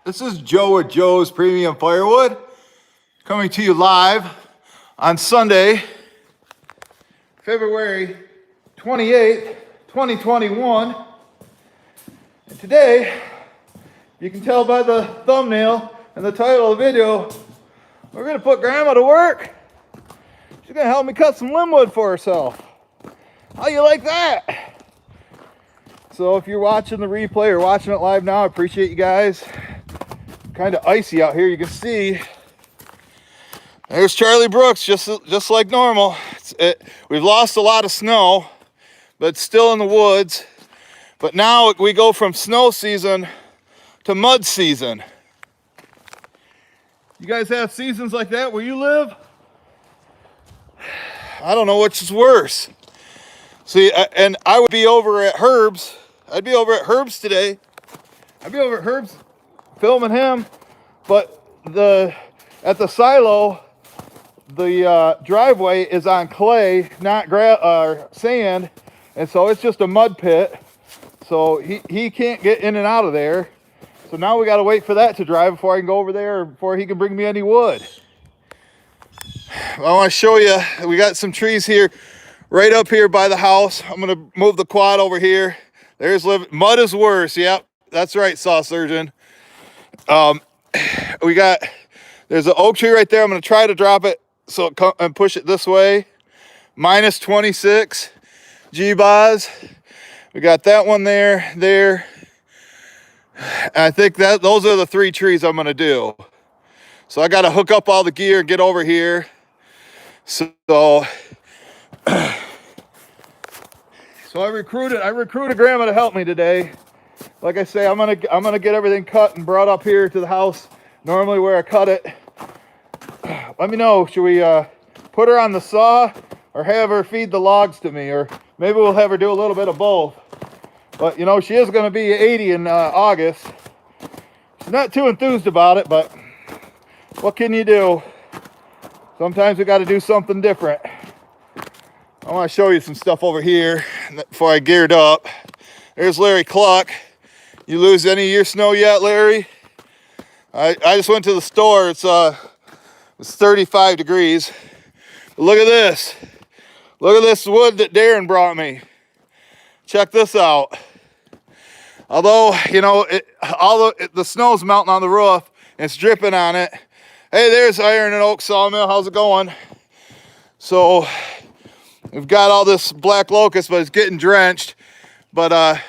This is Joe with Joe's Premium Firewood, coming to you live on Sunday, February 28th, 2021. And today, you can tell by the thumbnail and the title of the video, we're going to put Grandma to work. She's going to help me cut some limb wood for herself. How you like that? So if you're watching the replay or watching it live now, I appreciate you guys. Kind of icy out here. You can see there's Charlie Brooks, just like normal. We've lost a lot of snow, but it's still in the woods. But now we go from snow season to mud season. You guys have seasons like that where you live? I don't know which is worse. See, and I would be over at Herb's. I'd be over at Herb's today. I'd be over at Herb's filming him, but at the silo, the driveway is on clay, not sand, and so it's just a mud pit. So he can't get in and out of there. So now we got to wait for that to dry before I can go over there, or before he can bring me any wood. I want to show you, we got some trees here, right up here by the house. I'm going to move the quad over here. There's mud is worse. Yep, that's right, saw surgeon. There's an oak tree right there. I'm going to try to drop it and push it this way. Minus 26 G-Bas. We got that one there. I think those are the three trees I'm going to do. So I got to hook up all the gear and get over here. So I recruited Grandma to help me today. Like I say, I'm gonna get everything cut and brought up here to the house, normally where I cut it. Let me know, should we put her on the saw or have her feed the logs to me, or maybe we'll have her do a little bit of both. But you know, she is gonna be 80 in August. She's not too enthused about it, but what can you do? Sometimes we got to do something different. I want to show you some stuff over here before I geared up. There's Larry Cluck. You lose any of your snow yet, Larry? I just went to the store. It's 35 degrees. But look at this. Look at this wood that Darren brought me. Check this out. Although, you know, the snow's melting on the roof and it's dripping on it. Hey, there's Iron and Oak Sawmill. How's it going? So we've got all this black locust, but it's getting drenched. But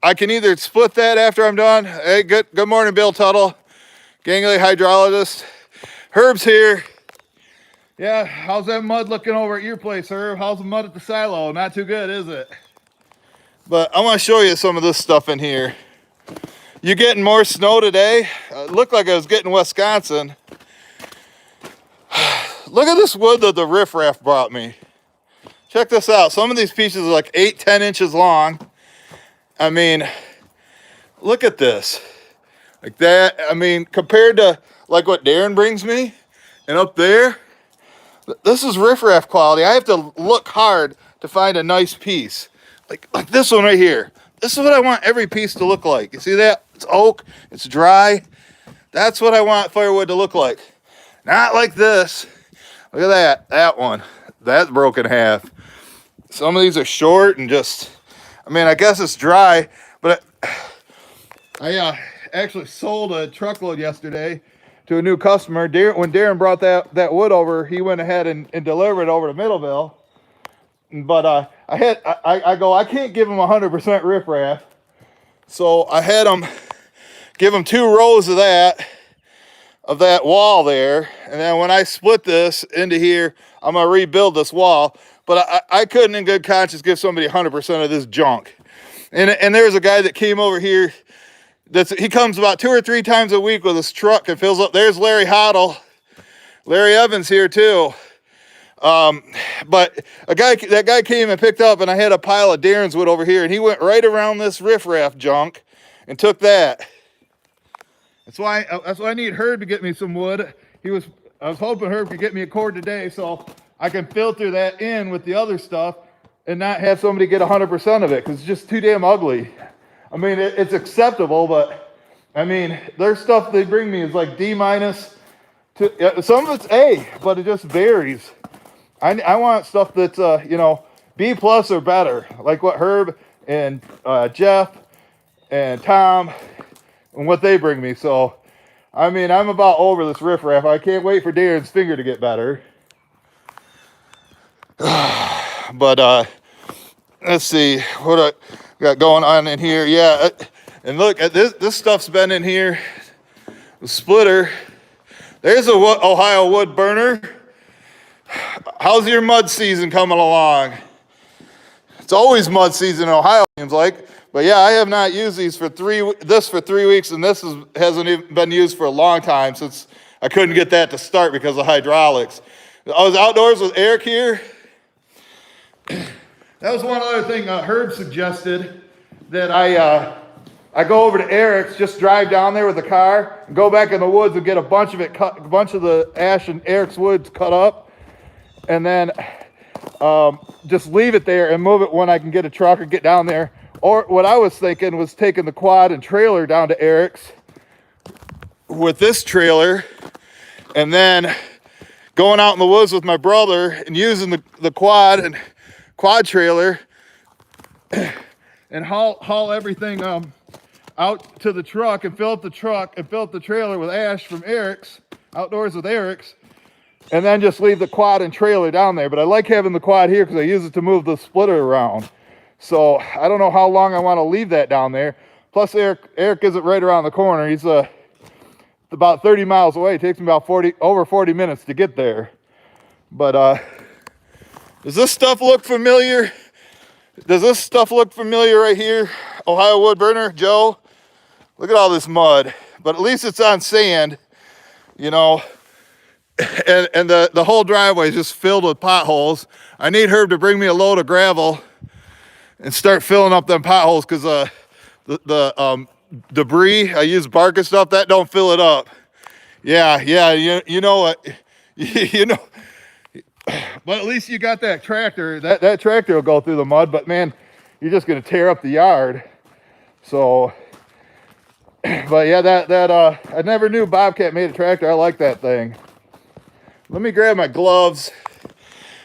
I can either split that after I'm done. Hey, good morning, Bill Tuttle, gangly hydrologist. Herb's here. Yeah, how's that mud looking over at your place, Herb? How's the mud at the silo? Not too good, is it? But I want to show you some of this stuff in here. You getting more snow today? It looked like I was getting Wisconsin. Look at this wood that the riffraff brought me. Check this out. Some of these pieces are like 8-10 inches long. I mean, look at this. Like that. I mean, compared to like what Darren brings me and up there, this is riffraff quality. I have to look hard to find a nice piece. Like this one right here. This is what I want every piece to look like. You see that? It's oak. It's dry. That's what I want firewood to look like. Not like this. Look at that. That one. That's broken in half. Some of these are short and just, I mean, I guess it's dry, but I actually sold a truckload yesterday to a new customer. When Darren brought that wood over, he went ahead and delivered it over to Middleville. But I can't give him 100% riffraff. So I had him give him 2 rows of that wall there. And then when I split this into here, I'm going to rebuild this wall. But I couldn't in good conscience give somebody 100% of this junk. And there's a guy that came over here. He comes about 2 or 3 times a week with his truck and fills up. There's Larry Hoddle. Larry Evans here too. But that guy came and picked up, and I had a pile of Darren's wood over here, and he went right around this riffraff junk and took that. That's why I need Herb to get me some wood. I was hoping Herb could get me a cord today so I can filter that in with the other stuff and not have somebody get 100% of it, because it's just too damn ugly. I mean, it's acceptable, but I mean, their stuff they bring me is like D minus. Some of it's A, but it just varies. I want stuff that's, you know, B plus or better, like what Herb and Jeff and Tom and what they bring me. So, I mean, I'm about over this riffraff. I can't wait for Darren's finger to get better. But let's see what I got going on in here. Yeah, and look at this stuff's been in here. The splitter. There's a Ohio wood burner. How's your mud season coming along? It's always mud season in Ohio, seems like. But yeah, I have not used these for 3 weeks, and this hasn't even been used for a long time since I couldn't get that to start because of hydraulics. I was outdoors with Eric here. That was one other thing Herb suggested, that I go over to Eric's, just drive down there with the car, and go back in the woods and get a bunch of the ash and Eric's woods cut up, and then just leave it there and move it when I can get a truck or get down there. Or what I was thinking was taking the quad and trailer down to Eric's with this trailer, and then going out in the woods with my brother and using the quad trailer and haul everything out to the truck and fill up the trailer with ash from Eric's, outdoors with Eric's, and then just leave the quad and trailer down there. But I like having the quad here because I use it to move the splitter around. So I don't know how long I want to leave that down there. Plus Eric isn't right around the corner. He's about 30 miles away. It takes me about over 40 minutes to get there. But does this stuff look familiar? Does this stuff look familiar right here? Ohio wood burner, Joe? Look at all this mud. But at least it's on sand, you know. And the whole driveway is just filled with potholes. I need Herb to bring me a load of gravel and start filling up them potholes, because the debris, I use bark and stuff, that don't fill it up. Yeah, you know what, you know. But at least you got that tractor. That tractor will go through the mud, but man, you're just gonna tear up the yard. So, but yeah, I never knew Bobcat made a tractor. I like that thing. Let me grab my gloves,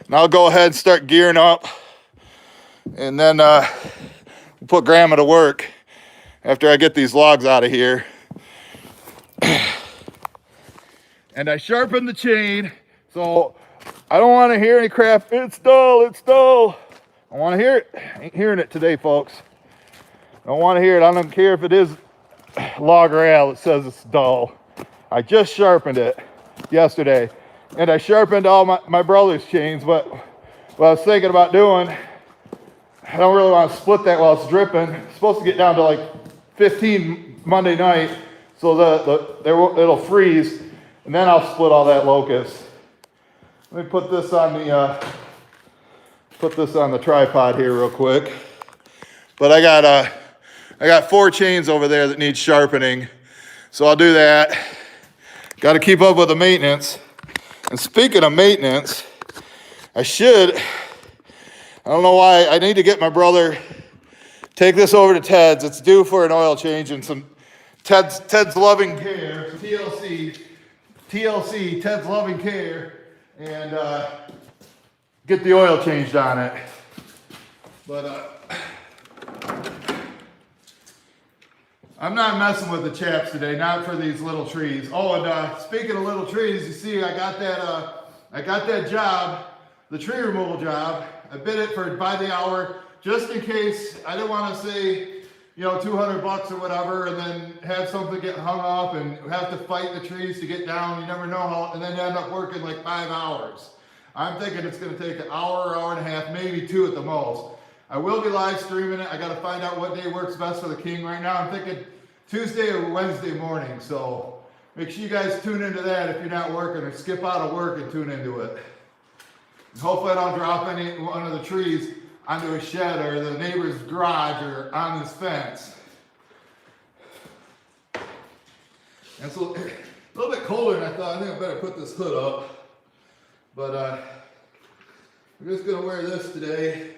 and I'll go ahead and start gearing up, and then put Grandma to work after I get these logs out of here. And I sharpened the chain, so I don't want to hear any crap. It's dull. I want to hear it. I ain't hearing it today, folks. I don't want to hear it. I don't care if it is log rail that says it's dull. I just sharpened it yesterday, and I sharpened all my brother's chains, but what I was thinking about doing, I don't really want to split that while it's dripping. It's supposed to get down to like 15 Monday night, so it'll freeze, and then I'll split all that locust. Let me put this on the tripod here real quick. But I got 4 chains over there that need sharpening, so I'll do that. Got to keep up with the maintenance. And speaking of maintenance, I don't know why, I need to get my brother, take this over to Ted's. It's due for an oil change and some Ted's Loving Care, TLC, Ted's Loving Care, and get the oil changed on it. But I'm not messing with the chaps today, not for these little trees. Oh, and speaking of little trees, you see I got that job, the tree removal job. I bid it for by the hour, just in case. I didn't want to say, you know, $200 or whatever, and then have something get hung up and have to fight the trees to get down. You never know how, and then end up working like 5 hours. I'm thinking it's going to take an hour and a half, maybe 2 at the most. I will be live streaming it. I got to find out what day works best for the king right now. I'm thinking Tuesday or Wednesday morning, so make sure you guys tune into that if you're not working, or skip out of work and tune into it. And hopefully I don't drop one of the trees onto a shed or the neighbor's garage or on this fence. And it's a little bit colder than I thought. I think I better put this hood up. But I'm just gonna wear this today.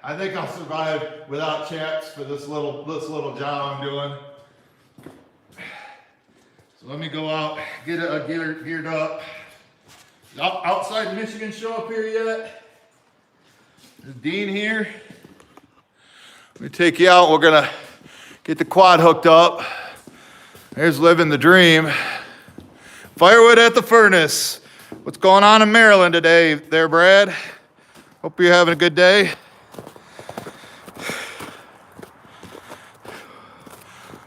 I think I'll survive without chaps for this little job I'm doing. So let me go out, get it geared up. Outside Michigan show up here yet? Is Dean here? Let me take you out. We're gonna get the quad hooked up. There's living the dream. Firewood at the furnace. What's going on in Maryland today there, Brad? Hope you're having a good day.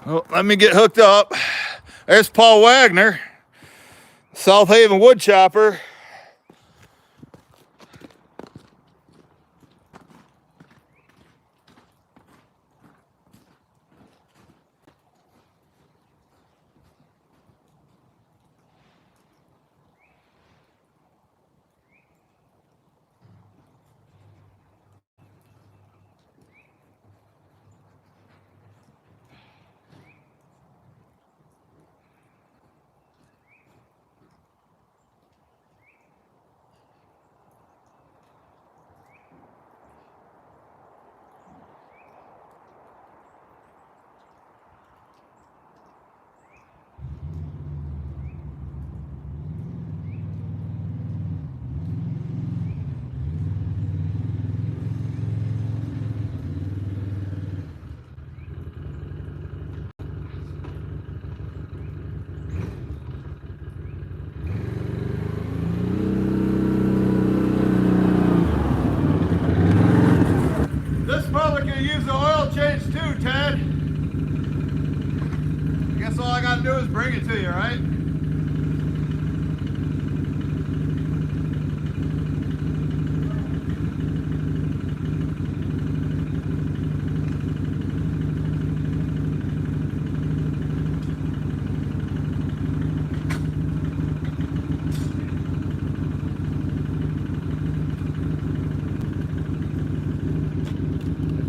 Well, let me get hooked up. There's Paul Wagner, South Haven wood chopper. Probably could use the oil change too, Ted. I guess all I gotta do is bring it to you, right?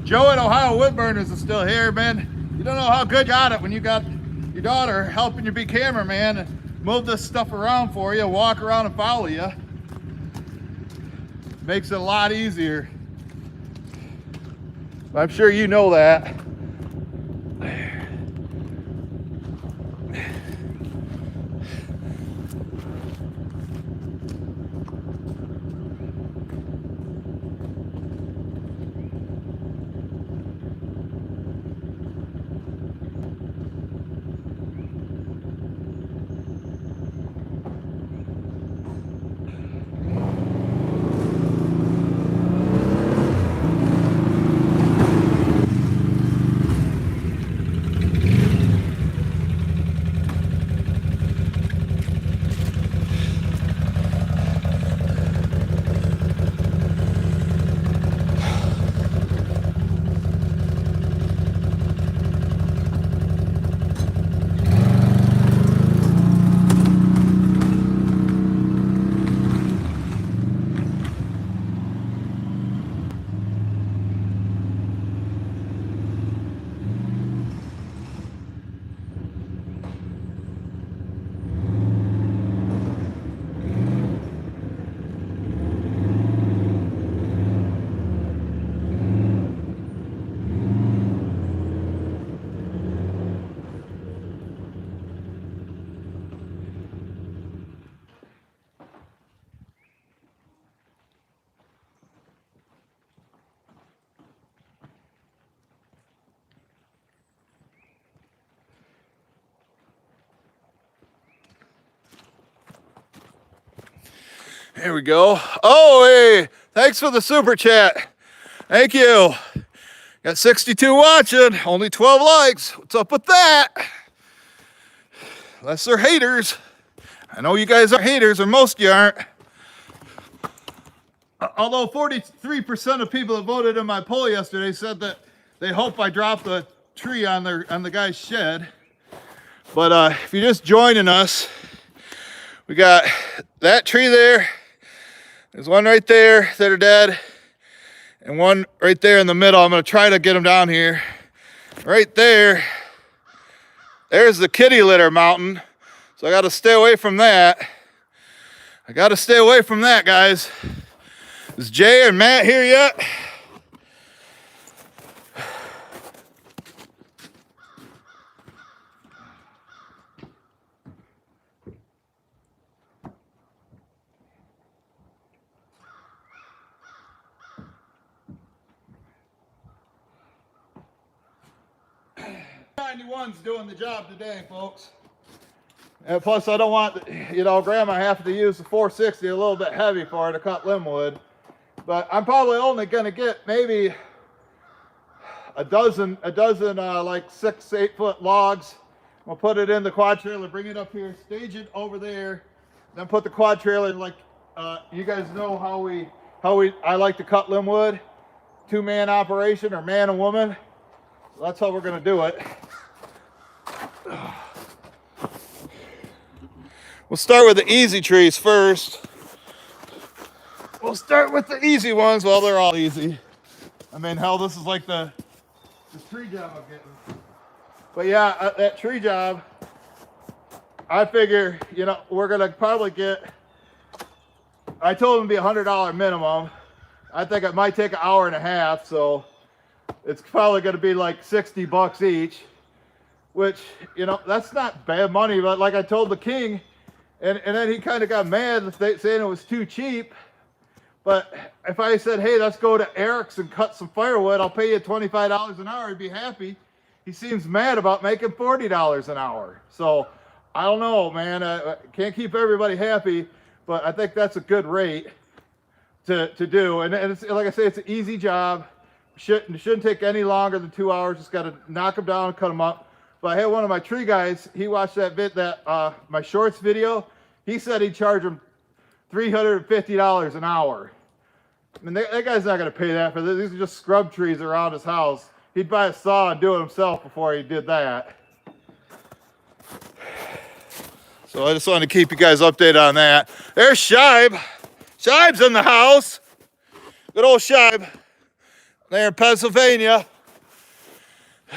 Joe at Ohio Woodburners is still here, man. You don't know how good you got it when you got your daughter helping you be cameraman and move this stuff around for you, walk around and follow you. Makes it a lot easier. I'm sure you know that. There we go. Oh, hey, thanks for the super chat. Thank you. Got 62 watching, only 12 likes. What's up with that? Unless they're haters. I know you guys are haters, or most of you aren't. Although 43% of people that voted in my poll yesterday said that they hope I drop the tree on the guy's shed. But if you're just joining us, we got that tree there. There's one right there that are dead, and one right there in the middle. I'm going to try to get them down here. Right there, there's the kitty litter mountain. So I got to stay away from that. I got to stay away from that, guys. Is Jay and Matt here yet? MS291's doing the job today, folks. And plus, I don't want, you know, Grandma having to use the 460 a little bit heavy for her to cut limb wood. But I'm probably only going to get maybe a dozen like 6 to 8 foot logs. We'll put it in the quad trailer, bring it up here, stage it over there, then put the quad trailer like you guys know how I like to cut limb wood, 2-man operation or man and woman. So that's how we're going to do it. We'll start with the easy trees first. We'll start with the easy ones. Well, they're all easy. I mean, hell, this is like the tree job I'm getting. But yeah, that tree job, I figure, you know, we're going to probably get, I told him to be $100 minimum. I think it might take an hour and a half, so it's probably going to be like 60 bucks each, which, you know, that's not bad money. But like I told the king, and then he kind of got mad saying it was too cheap. But if I said, hey, let's go to Eric's and cut some firewood, I'll pay you $25 an hour, he'd be happy. He seems mad about making $40 an hour. So I don't know, man. I can't keep everybody happy, but I think that's a good rate to do. And it's, like I say, it's an easy job. Shouldn't take any longer than 2 hours. Just got to knock them down and cut them up. But I had one of my tree guys, he watched my shorts video. He said he'd charge him $350 an hour. I mean, that guy's not going to pay that for this. These are just scrub trees around his house. He'd buy a saw and do it himself before he did that. So I just wanted to keep you guys updated on that. There's Shibe. Shibe's in the house. Good old Shibe. There in Pennsylvania.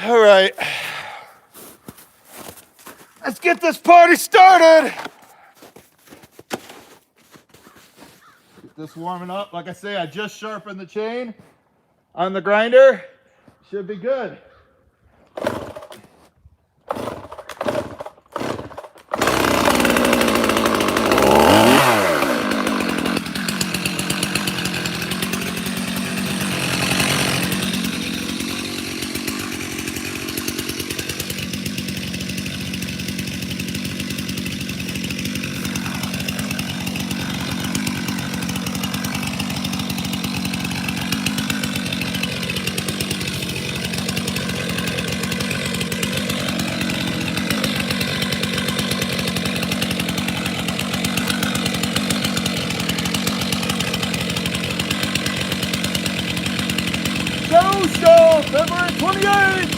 All right. Let's get this party started. Get this warming up. Like I say, I just sharpened the chain on the grinder. Should be good. Show February 28th.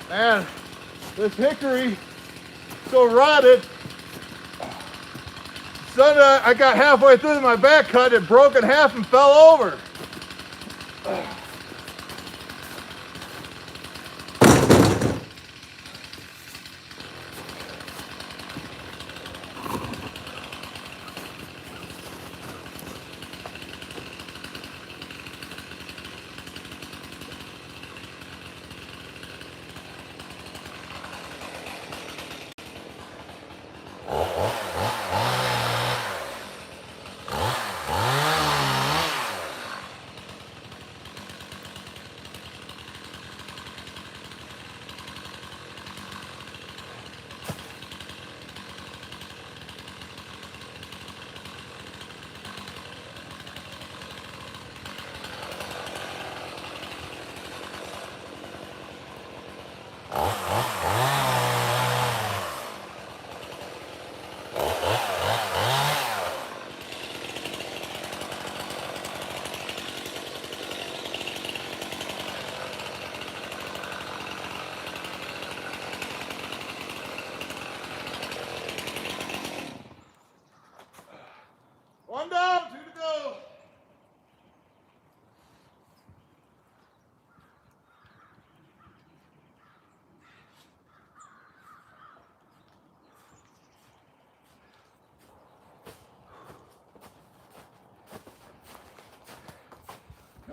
Man, this hickory so rotted. Sunday I got halfway through my back cut, it broke in half and fell over.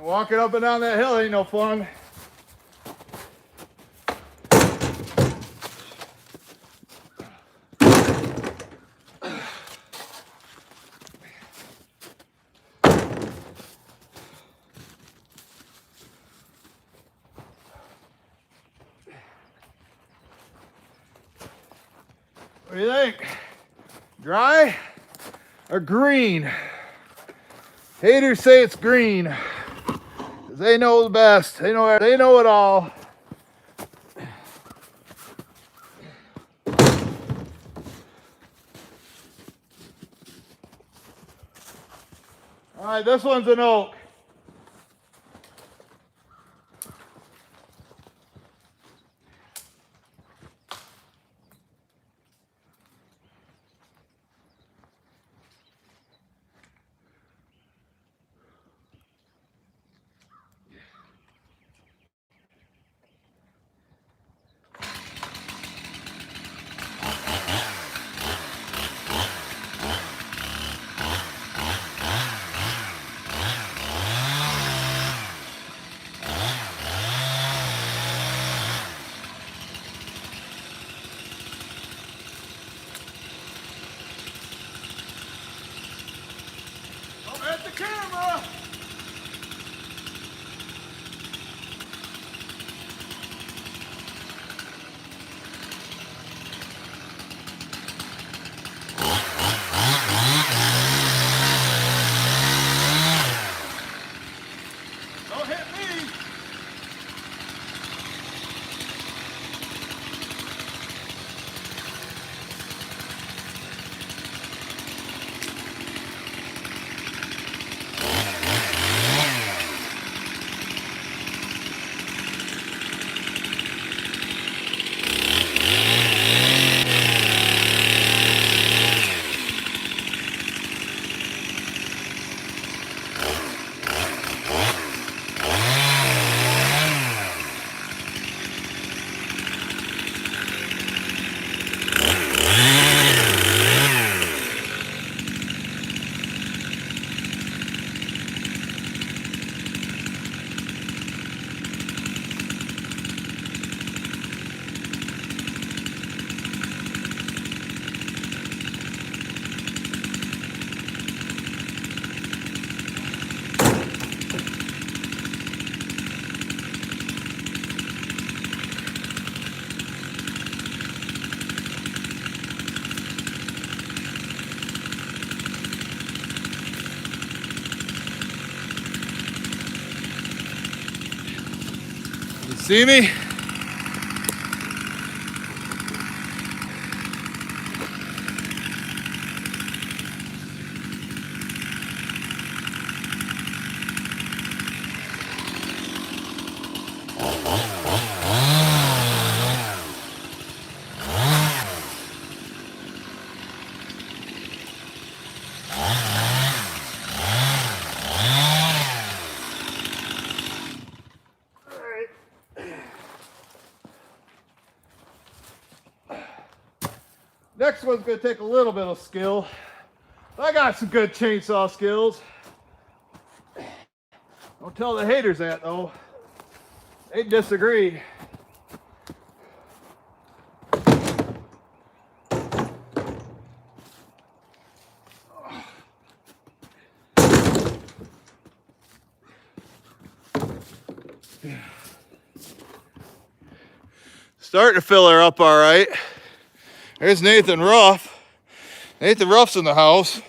Walking up and down that hill ain't no fun. What do you think? Dry or green? Haters say it's green. 'Cause they know the best. They know it all. All right, this one's an oak. At the camera. Don't hit me. You see me? Next one's going to take a little bit of skill. I got some good chainsaw skills. Don't tell the haters that though. They disagree. Starting to fill her up all right. There's Nathan Ruff. Nathan Ruff's in the house.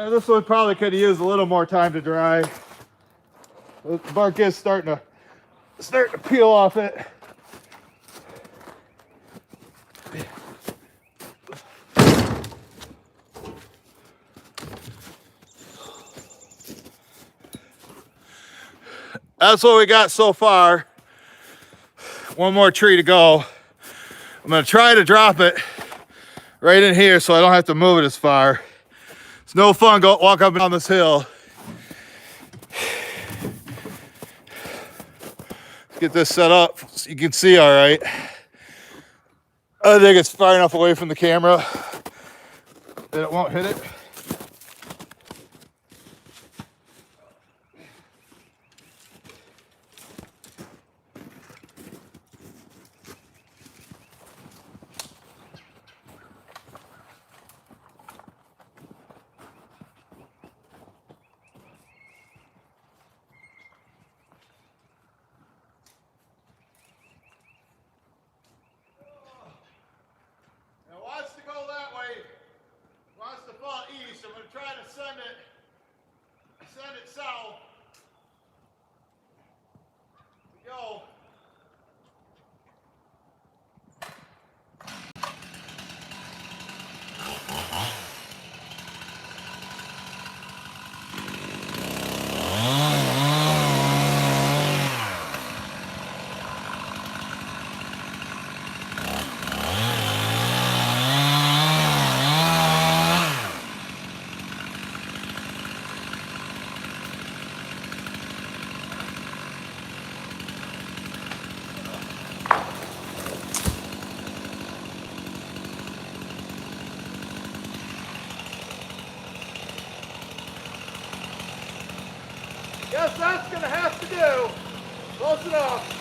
This one probably could have used a little more time to dry. The bark is starting to peel off it. That's what we got so far. One more tree to go. I'm gonna try to drop it right in here so I don't have to move it as far. It's no fun walk up and down this hill. Let's get this set up so you can see all right. I think it's far enough away from the camera that it won't hit it. It wants to go that way. It wants to fall east. I'm going to try to send it south. Go. Guess that's going to have to do. Close enough.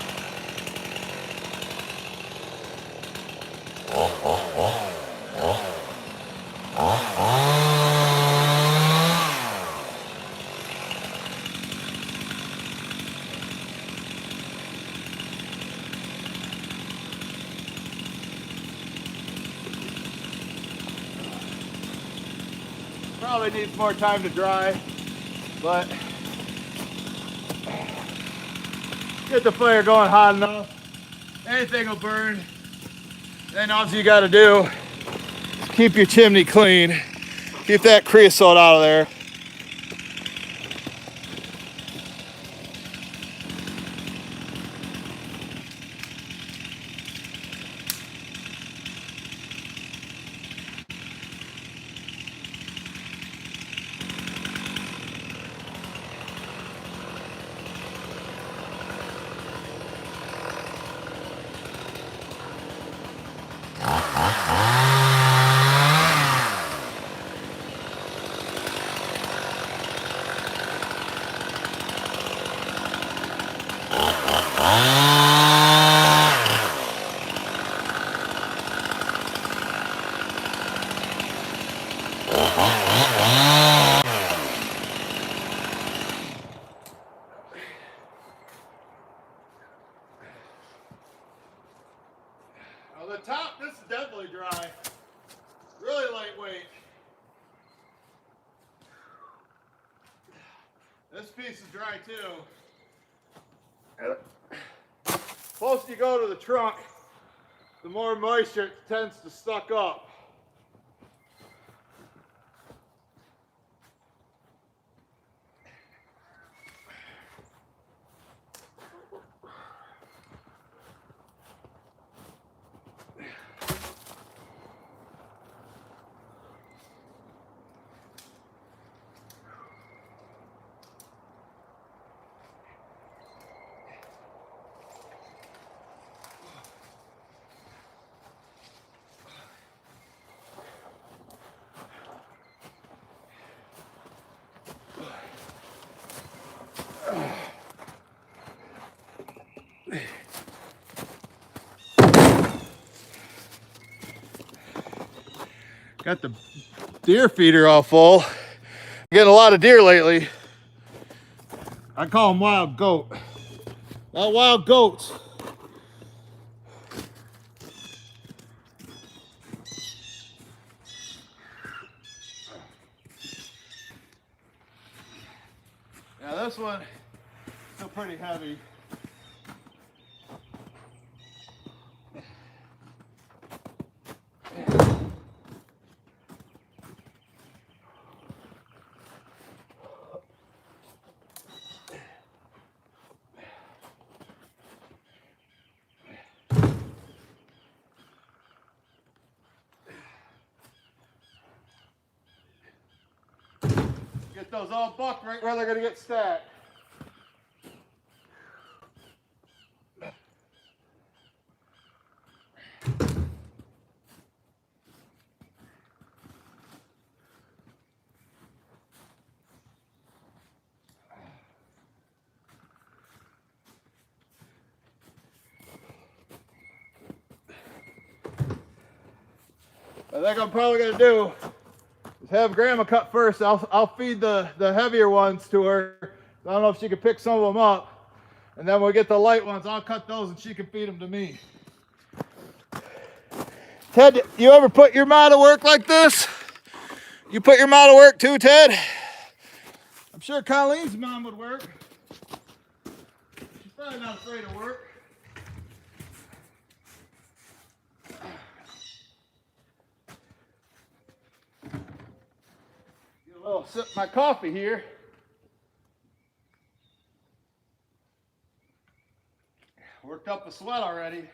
Probably needs more time to dry, but get the fire going hot enough. Anything will burn. Then all you got to do is keep your chimney clean. Keep that creosote out of there. Now the top, this is definitely dry. Really lightweight. This piece is dry too. The closer you go to the trunk, the more moisture tends to suck up. Got the deer feeder all full. Getting a lot of deer lately. I call them wild goat. Not wild goats. Yeah, this one, the pretty heavy. Get those all bucked right where they're going to get stacked. I think I'm probably going to do is have Grandma cut first. I'll feed the heavier ones to her. I don't know if she can pick some of them up. And then when we get the light ones, I'll cut those and she can feed them to me. Ted, you ever put your Ma to work like this? You put your Ma to work too, Ted? I'm sure Colleen's mom would work. She's probably not afraid of work. Get a little sip of my coffee here. Worked up a sweat already.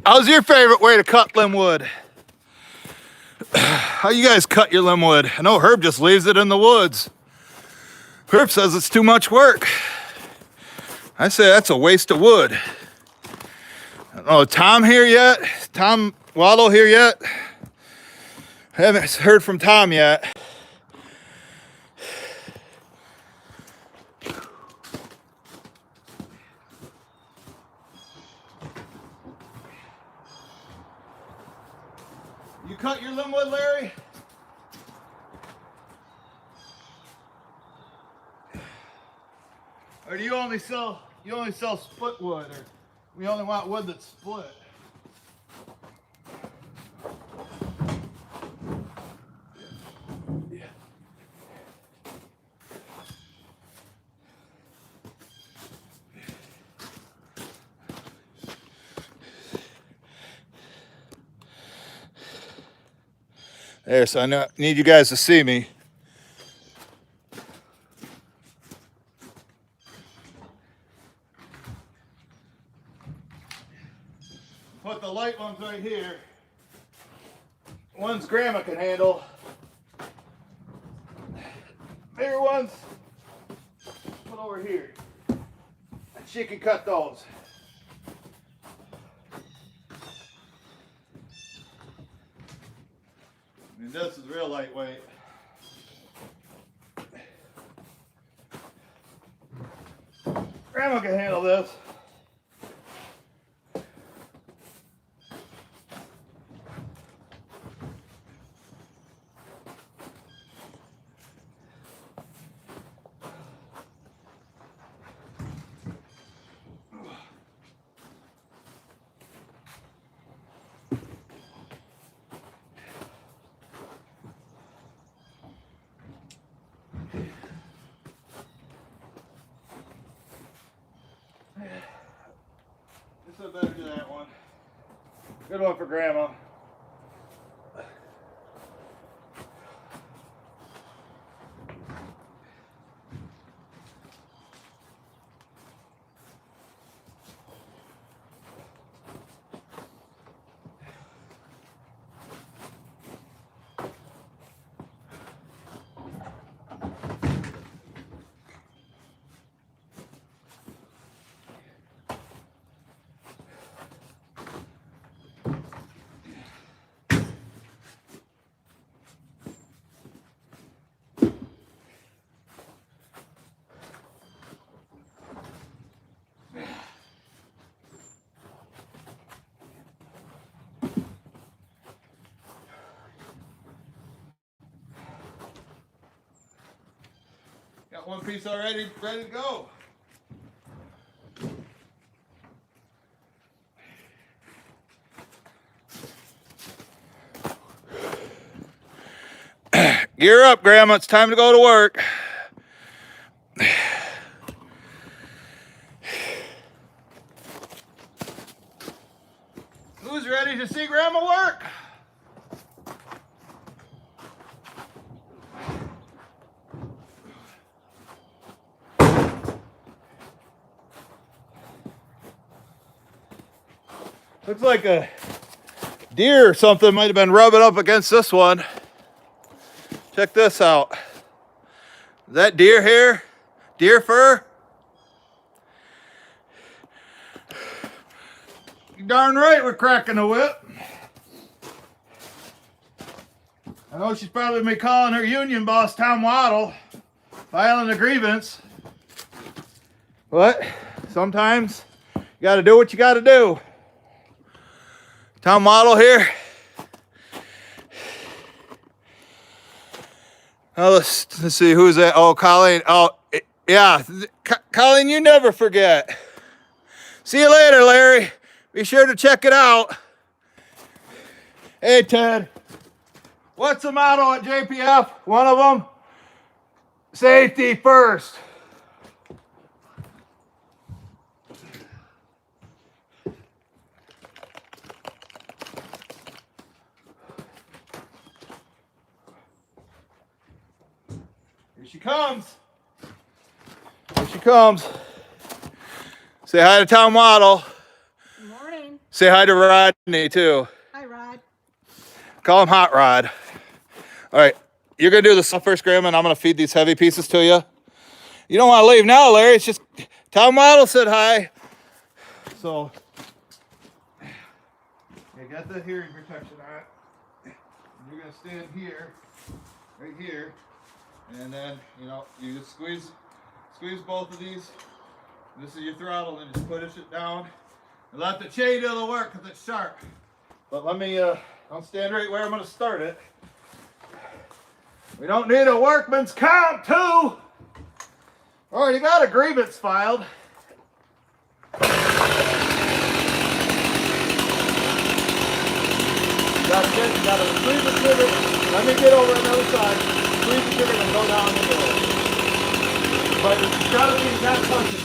How's your favorite way to cut limb wood? How you guys cut your limb wood? I know Herb just leaves it in the woods. Herb says it's too much work. I say that's a waste of wood. I don't know, Tom here yet? Tom Waddle here yet? I haven't heard from Tom yet. You cut your limb wood, Larry? Or do you only sell split wood, or we only want wood that's split? Yeah. There, so I need you guys to see me. Put the light ones right here. Ones Grandma can handle. Bigger ones, put over here. And she can cut those. I mean, this is real lightweight. Grandma can handle this. This is better than that one. Good one for Grandma. Got one piece already ready to go. Gear up, Grandma. It's time to go to work. Who's ready to see Grandma work? Looks like a deer or something might have been rubbing up against this one. Check this out. Is that deer hair? Deer fur? You're darn right we're cracking the whip. I know she's probably been calling her union boss, Tom Waddle, filing a grievance. But sometimes you got to do what you got to do. Tom Waddle here. Oh, let's see, who's that? Oh, Colleen. Oh, yeah. Colleen, you never forget. See you later, Larry. Be sure to check it out. Hey, Ted. What's the motto at JPF? One of them? Safety first. Here she comes. Here she comes. Say hi to Tom Waddle. Good morning. Say hi to Rodney, too. Hi, Rod. Call him Hot Rod. All right, you're going to do the stuff first, Grandma, and I'm going to feed these heavy pieces to you. You don't want to leave now, Larry. It's just Tom Waddle said hi. So, you got the hearing protection on. You're going to stand here, right here, and then, you know, you just squeeze both of these. This is your throttle, and just push it down. And let the chain do the work because it's sharp. But let me, I'll stand right where I'm going to start it. We don't need a workman's comp, too. Already got a grievance filed. Got to squeeze the trigger. Let me get over on the other side. Squeeze the trigger and go down the middle. But it's got to be that touching.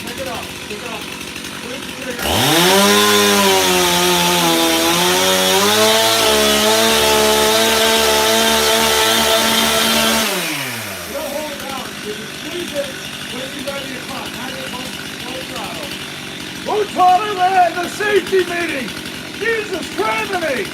Pick it up. Pick it up. Squeeze the trigger. Who taught her that in the safety meeting? Jesus Christ to me!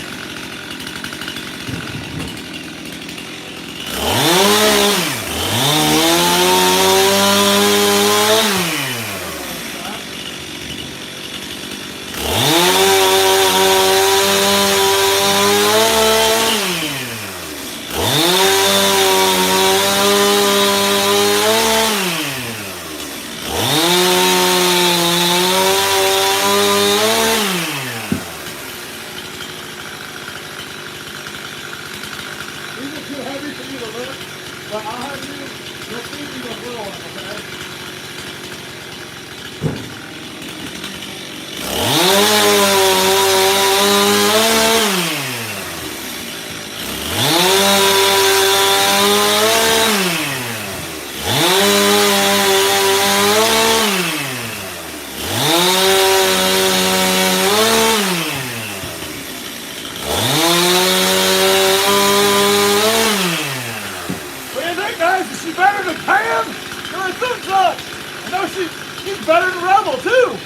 She's better than Rebel, too.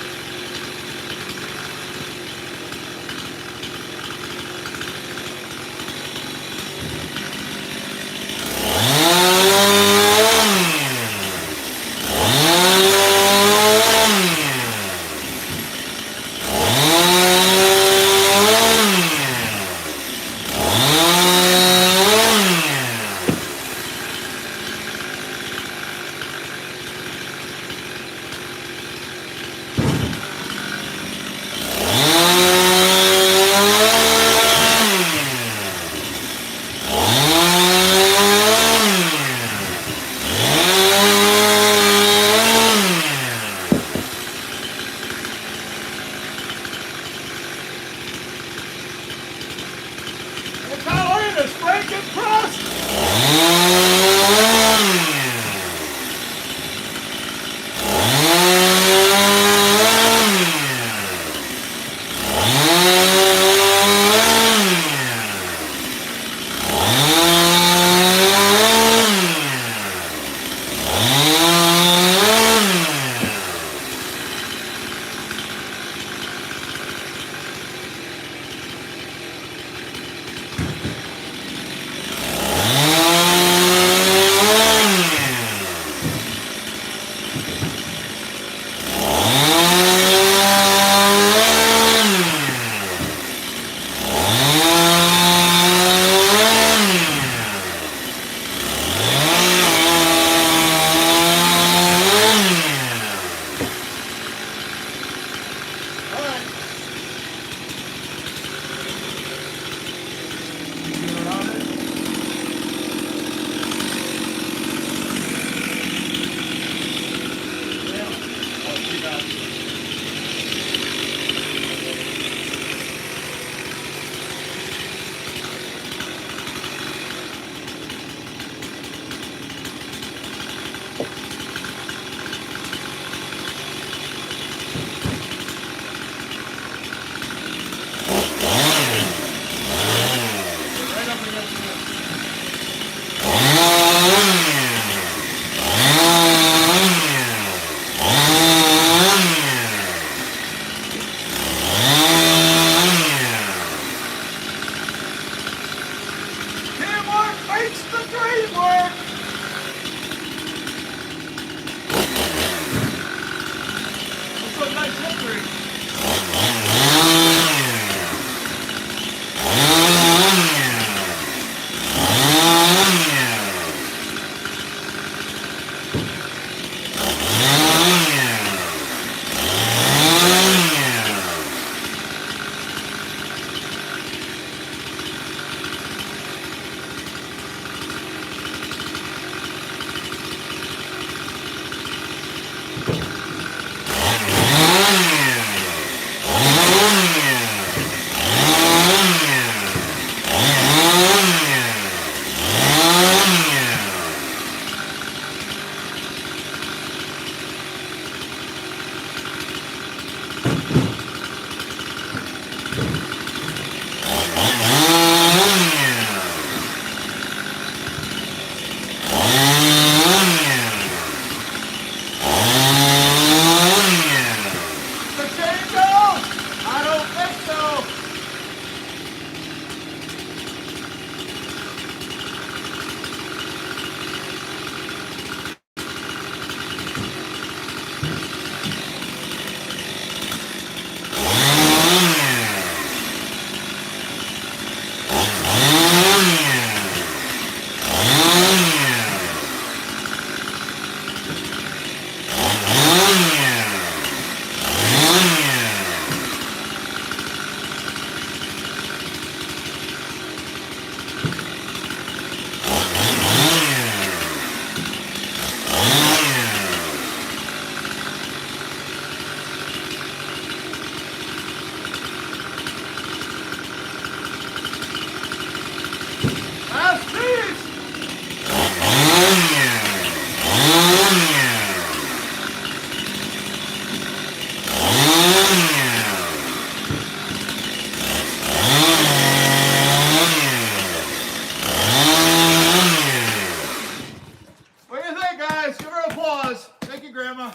of applause. Thank you, Grandma.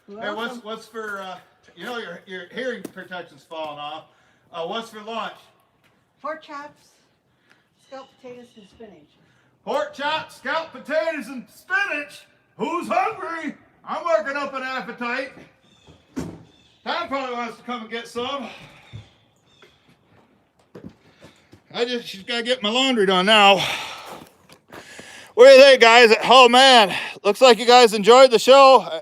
Hey, Welcome. what's for, you know your hearing protection's falling off. What's for lunch? Pork chops, scalloped potatoes, and spinach. Pork chops, scalloped potatoes, and spinach. Who's hungry? I'm working up an appetite. Tom probably wants to come and get some. She's got to get my laundry done now. What do you think, guys? Oh, man. Looks like you guys enjoyed the show.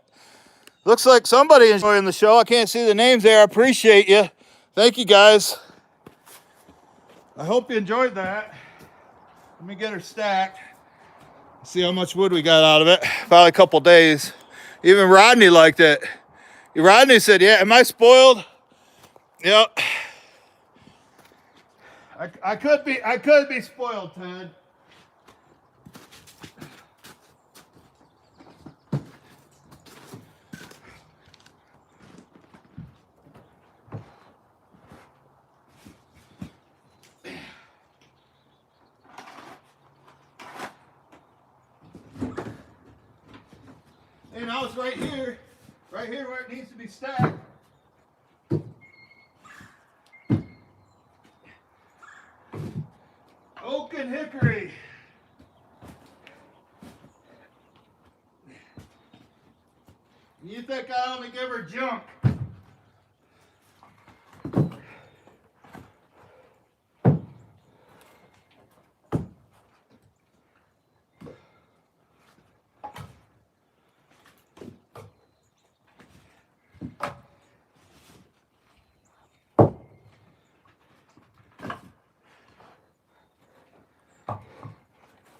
Looks like somebody enjoying the show. I can't see the names there. I appreciate you. Thank you, guys. I hope you enjoyed that. Let me get her stacked. See how much wood we got out of it. Probably a couple days. Even Rodney liked it. Rodney said, yeah, am I spoiled? Yep. I could be spoiled, Ted. And now it's right here where it needs to be stacked. Oak and hickory. You think I only give her junk?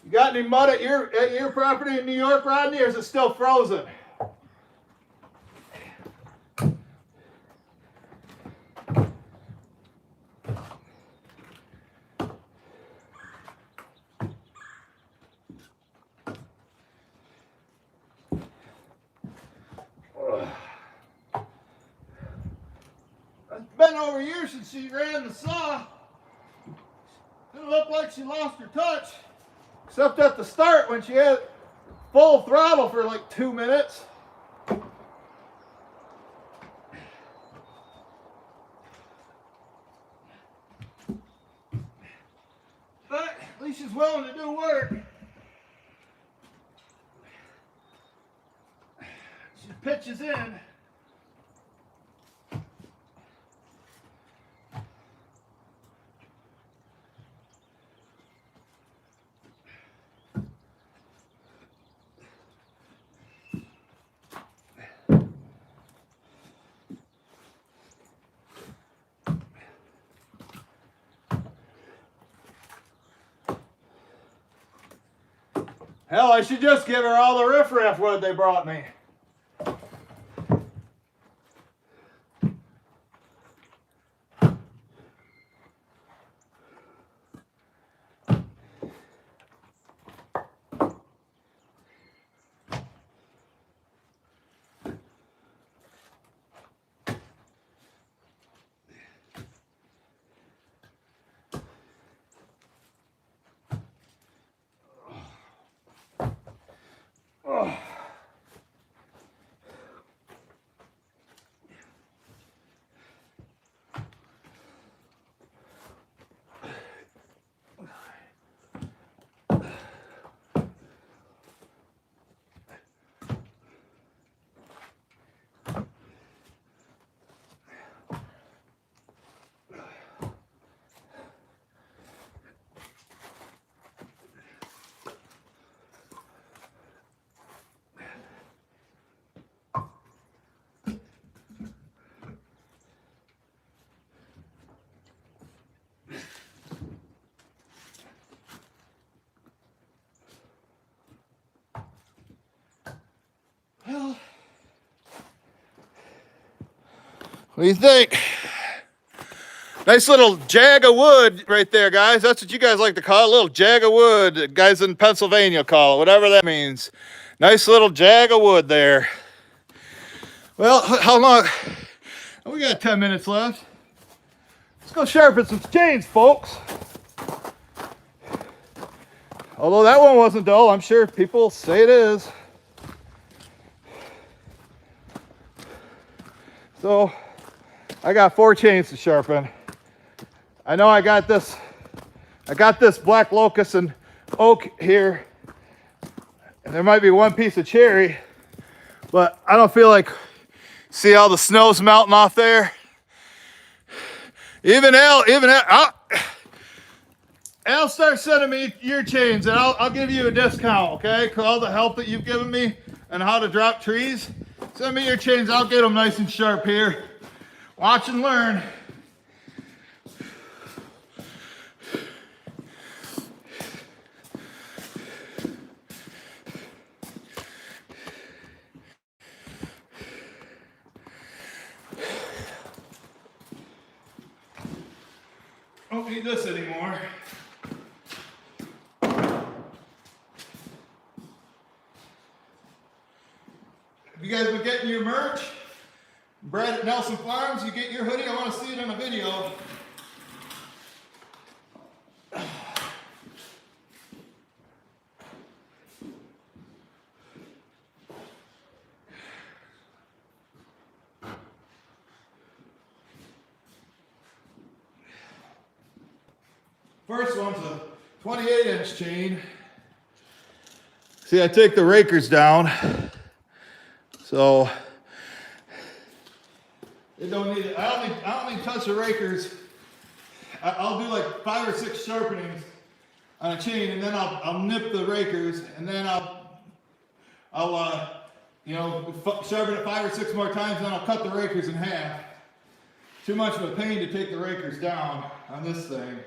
You got any mud at your property in New York, Rodney, or is it still frozen? It's been over a year since she ran the saw. Didn't look like she lost her touch. Except at the start when she had full throttle for like 2 minutes. But at least she's willing to do work. She pitches in. Hell, I should just give her all the riffraff wood they brought me. Well, what do you think? Nice little jag of wood right there, guys. That's what you guys like to call it, a little jag of wood. Guys in Pennsylvania call it, whatever that means. Nice little jag of wood there. Well, how long? We got 10 minutes left. Let's go sharpen some chains, folks. Although that one wasn't dull, I'm sure people say it is. So I got 4 chains to sharpen. I know I got this black locust and oak here, and there might be 1 piece of cherry, but I don't feel like, see how the snow's melting off there? Even Al, Al, start sending me your chains and I'll give you a discount, okay? For all the help that you've given me and how to drop trees. Send me your chains, I'll get them nice and sharp here. Watch and learn. Don't need this anymore. Have you guys been getting your merch? Brad at Nelson Farms, you get your hoodie? I want to see it in a video. First one's a 28-inch chain. See, I take the rakers down, so it don't need. I don't need to touch the rakers. I'll do like 5 or 6 sharpenings on a chain, and then I'll nip the rakers, and then I'll sharpen it 5 or 6 more times, and then I'll cut the rakers in half. Too much of a pain to take the rakers down on this thing.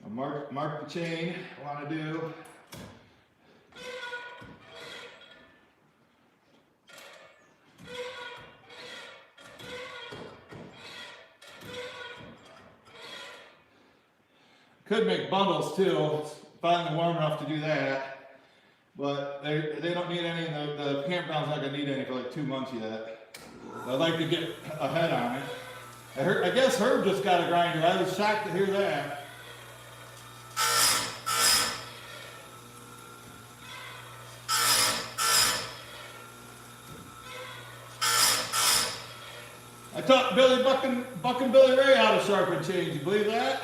I'll mark the chain I want to do. Could make bundles too. It's finally warm enough to do that. But they don't need any, the campground's not going to need any for like 2 months yet. I'd like to get ahead on it. I guess Herb just got a grinder. I was shocked to hear that. I taught Buck and Billy Ray how to sharpen chains. You believe that?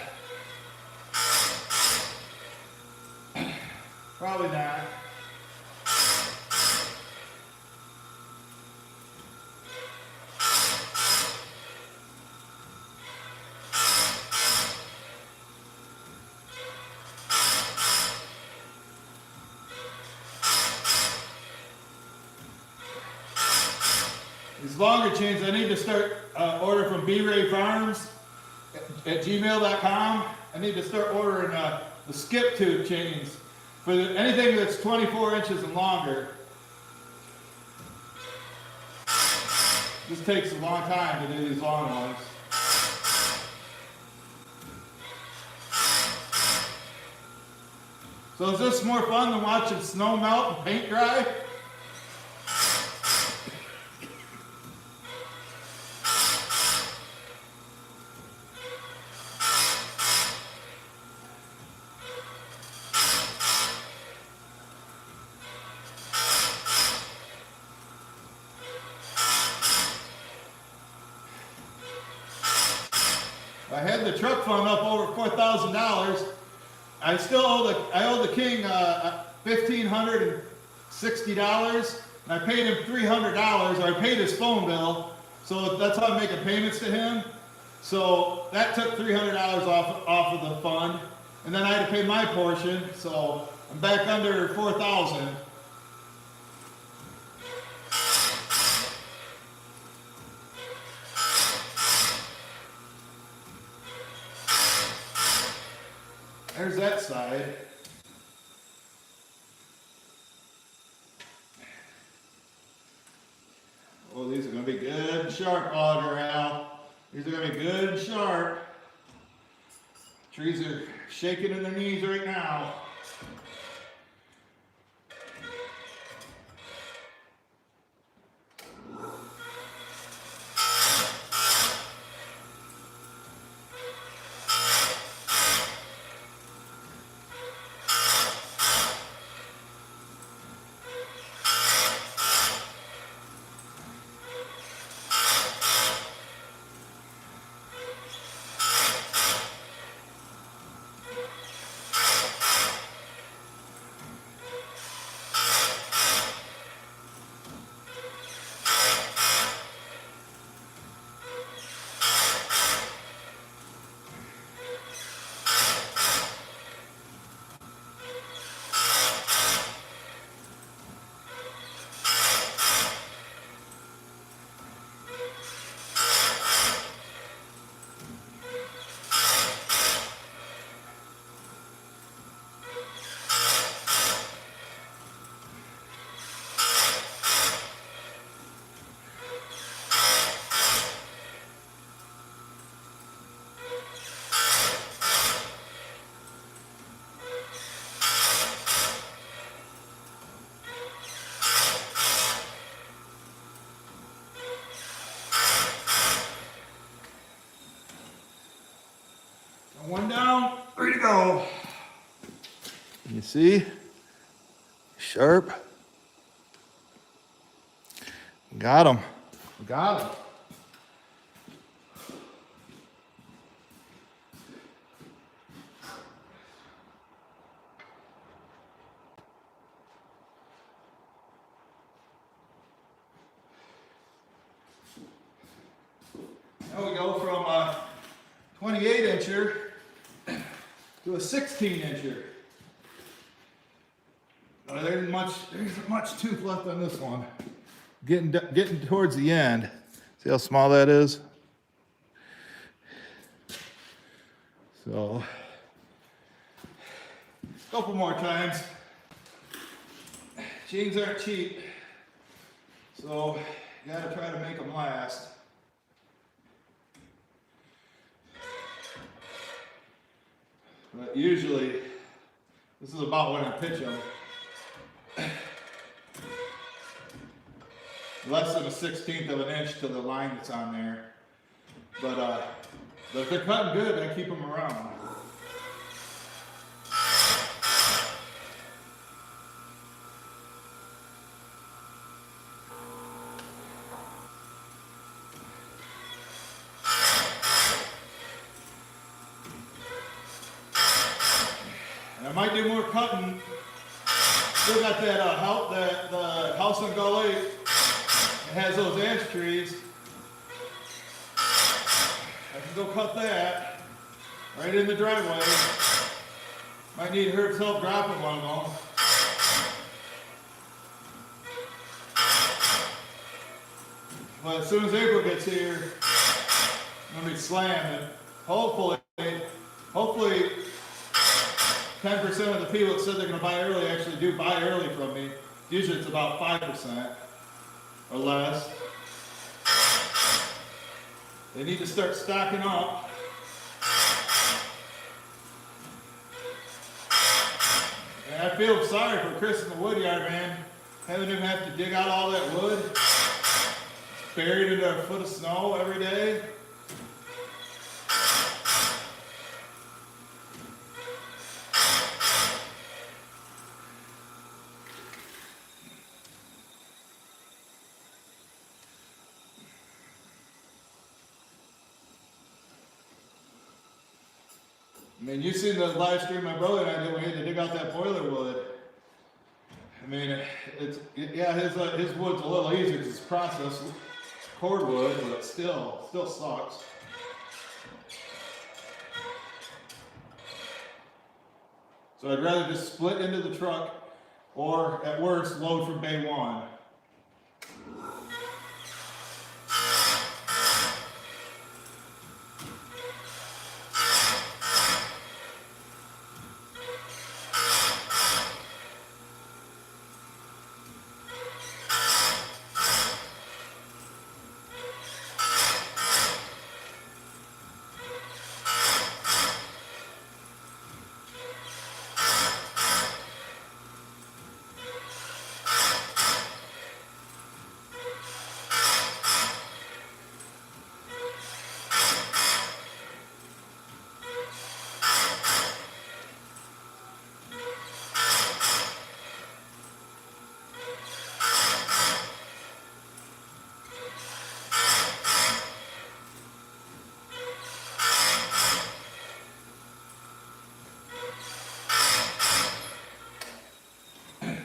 Probably not. These longer chains, I need to start order from B-Ray Farms at gmail.com. I need to start ordering the skip tube chains for anything that's 24 inches and longer. This takes a long time to do these long ones. So is this more fun than watching snow melt and paint dry? I had the truck fund up over $4,000. I still owe the king $1,560, and I paid him $300, or I paid his phone bill, so that's how I'm making payments to him. So that took $300 off of the fund, and then I had to pay my portion, so I'm back under $4,000. There's that side. Oh, these are going to be good and sharp, auger, Al. These are going to be good and sharp. Trees are shaking in their knees right now. You see? Sharp. Got him. Got him. Now we go from a 28 incher to a 16 incher. There isn't much tooth left on this one. Getting towards the end. See how small that is? So, a couple more times. Chains aren't cheap, so you gotta try to make them last. But usually, this is about when I pitch them. Less than a 1/16 of an inch to the line that's on there. But if they're cutting good, I keep them around. And I might do more cutting. Still got that the house on Gull Lake. It has those ash trees. I can go cut that right in the driveway. Might need Herb's help dropping one of them. But as soon as April gets here, I'm gonna be slammed. And hopefully 10% of the people that said they're gonna buy early actually do buy early from me. Usually it's about 5% or less. They need to start stocking up. And I feel sorry for Chris in the wood yard, man. Having him have to dig out all that wood. It's buried into a foot of snow every day. I mean, you've seen the live stream my brother and I did. We had to dig out that boiler wood. I mean, his wood's a little easier because it's processed cordwood, but it still sucks. So I'd rather just split into the truck, or at worst, load from bay one.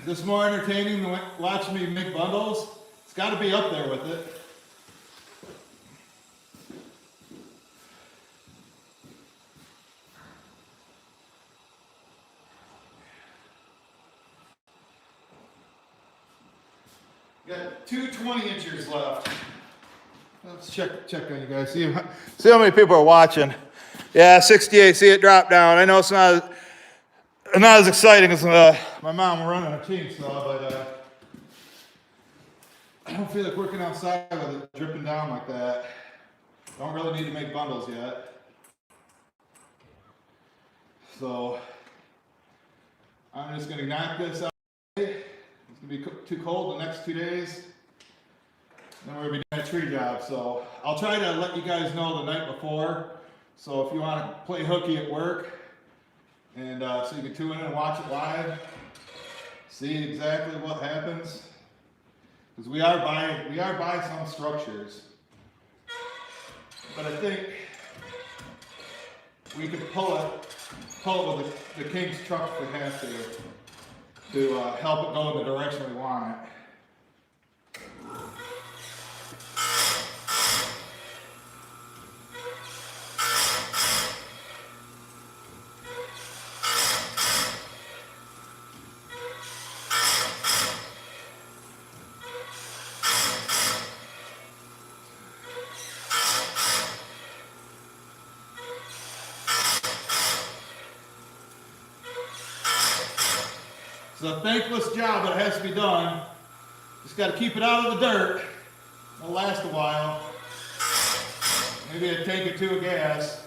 Is this more entertaining than watching me make bundles? It's got to be up there with it. Got two 20-inchers left. Let's check on you guys. See how many people are watching. Yeah, 68. See it drop down. I know it's not as exciting as my mom running a chainsaw, but I don't feel like working outside with it dripping down like that. Don't really need to make bundles yet. So I'm just going to knock this out. It's going to be too cold the next 2 days. Then we're going to be doing a tree job. So I'll try to let you guys know the night before. So if you want to play hooky at work, And so you can tune in and watch it live, see exactly what happens. Because we are buying some structures, but I think we could pull it with the King's truck if we have to help it go in the direction we want it. It's a thankless job, but it has to be done. Just got to keep it out of the dirt. It'll last a while. Maybe a tank or two of gas.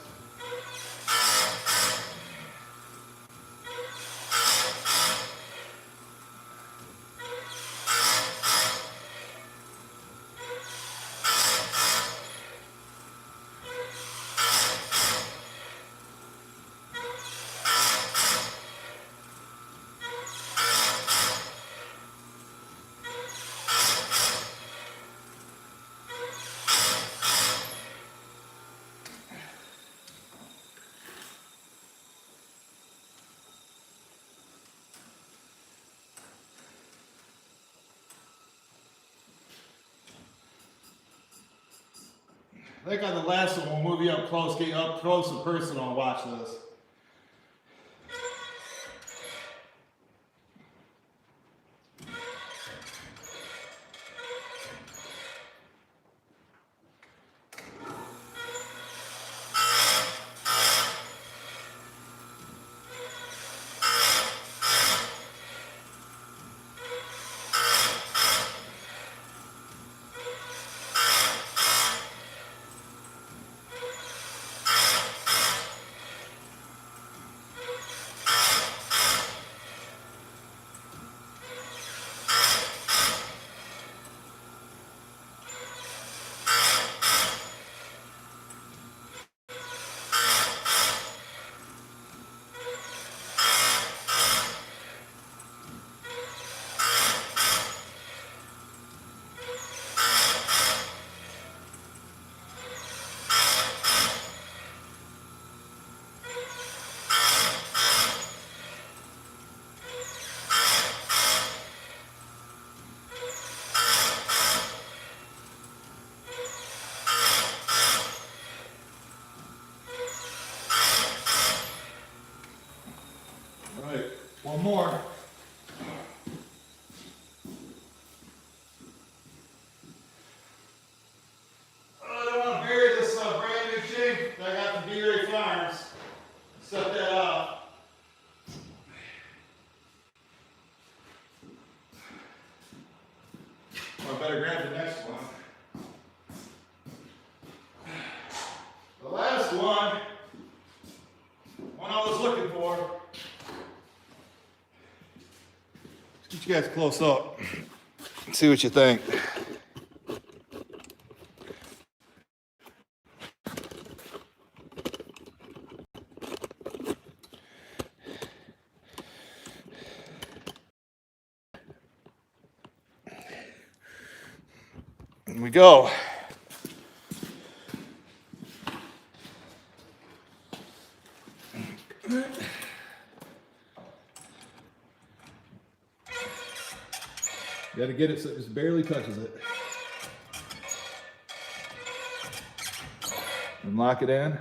I think on the last one, we'll move you up close, get you up close and personal and watch this. One more. I don't want to bury this brand new shank that I got from B-Ray Farms. Set that up. Well, I better grab the next one. The last one I was looking for. Get you guys close up. See what you think. Here we go. You got to get it so it just barely touches it. And lock it in.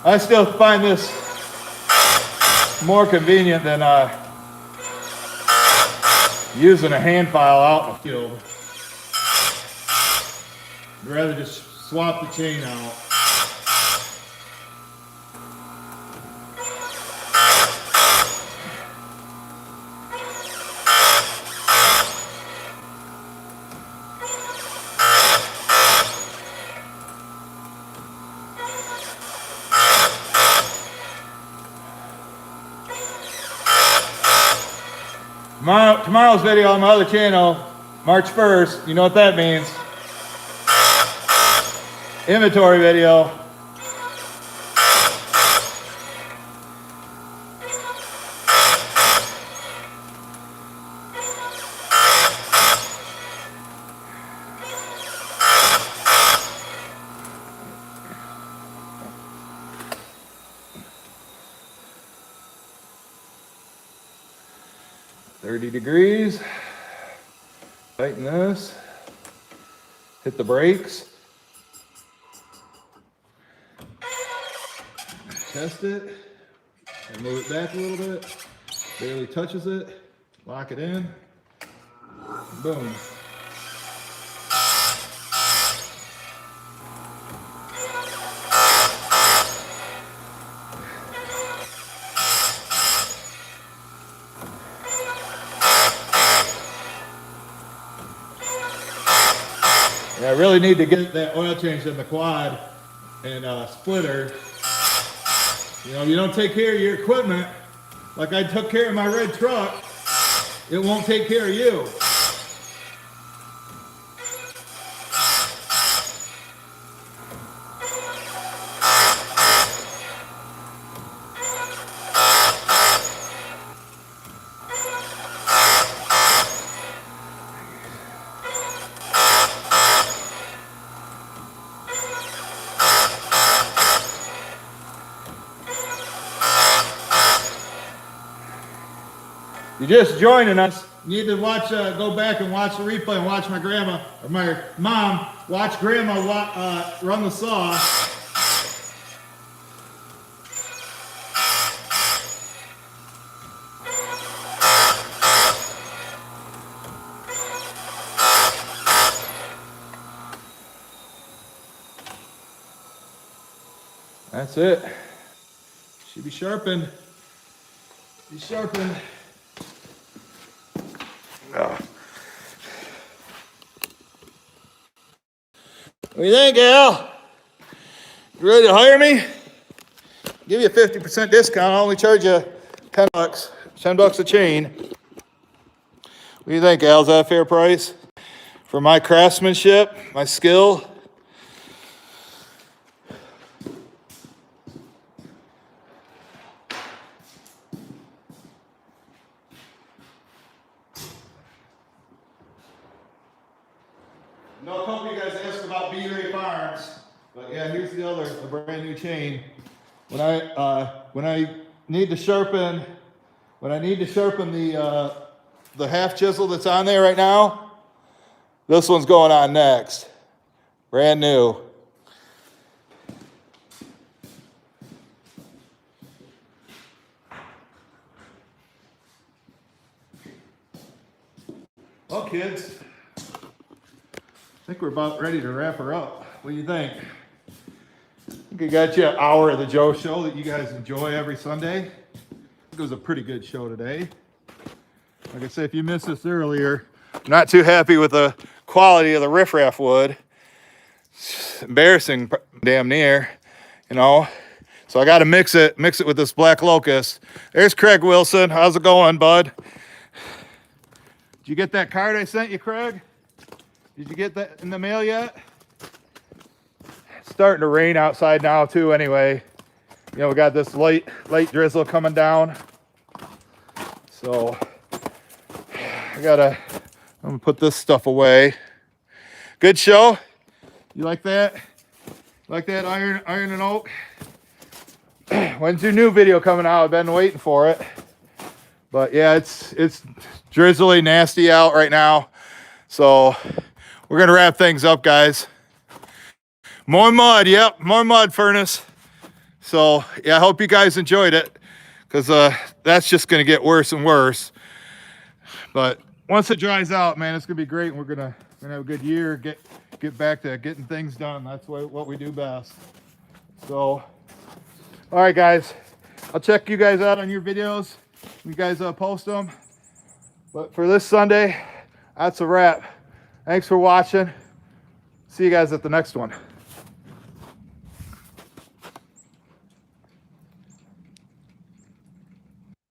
I still find this more convenient than using a hand file out in the field. I'd rather just swap the chain out. Tomorrow's video on my other channel, March 1st, you know what that means. Inventory video. $30. Tighten this. Hit the brakes. Test it. And move it back a little bit. Barely touches it. Lock it in. Boom. Yeah, I really need to get that oil changed in the quad and splitter. You know, if you don't take care of your equipment, like I took care of my red truck, it won't take care of you. You're just joining us. You need to watch, go back and watch the replay and watch my grandma, or my mom, watch grandma run the saw. That's it. Should be sharpened. Be sharpened. Oh. What do you think, Al? You ready to hire me? Give you a 50% discount. I'll only charge you $10. $10 a chain. What do you think, Al? Is that a fair price for my craftsmanship, my skill? No, a couple of you guys asked about B-Ray Farms, but yeah, here's the brand new chain. When I need to sharpen the half chisel that's on there right now, this one's going on next. Brand new. Well, kids, I think we're about ready to wrap her up. What do you think? I think we got you an hour of the Joe Show that you guys enjoy every Sunday. I think it was a pretty good show today. Like I said, if you missed this earlier, I'm not too happy with the quality of the riffraff wood. It's embarrassing, damn near, you know. So I got to mix it with this black locust. There's Craig Wilson. How's it going, bud? Did you get that card I sent you, Craig? Did you get that in the mail yet? It's starting to rain outside now too anyway. You know, we got this light drizzle coming down. So I'm gonna put this stuff away. Good show. You like that? Like that iron and oak? When's your new video coming out? I've been waiting for it. But yeah, it's drizzly, nasty out right now. So we're gonna wrap things up, guys. More mud, yep, more mud furnace. So yeah, I hope you guys enjoyed it, because that's just gonna get worse and worse. But once it dries out, man, it's gonna be great, and we're gonna have a good year. Get back to getting things done. That's what we do best. So, all right, guys, I'll check you guys out on your videos. You guys post them. But for this Sunday, that's a wrap. Thanks for watching. See you guys at the next one.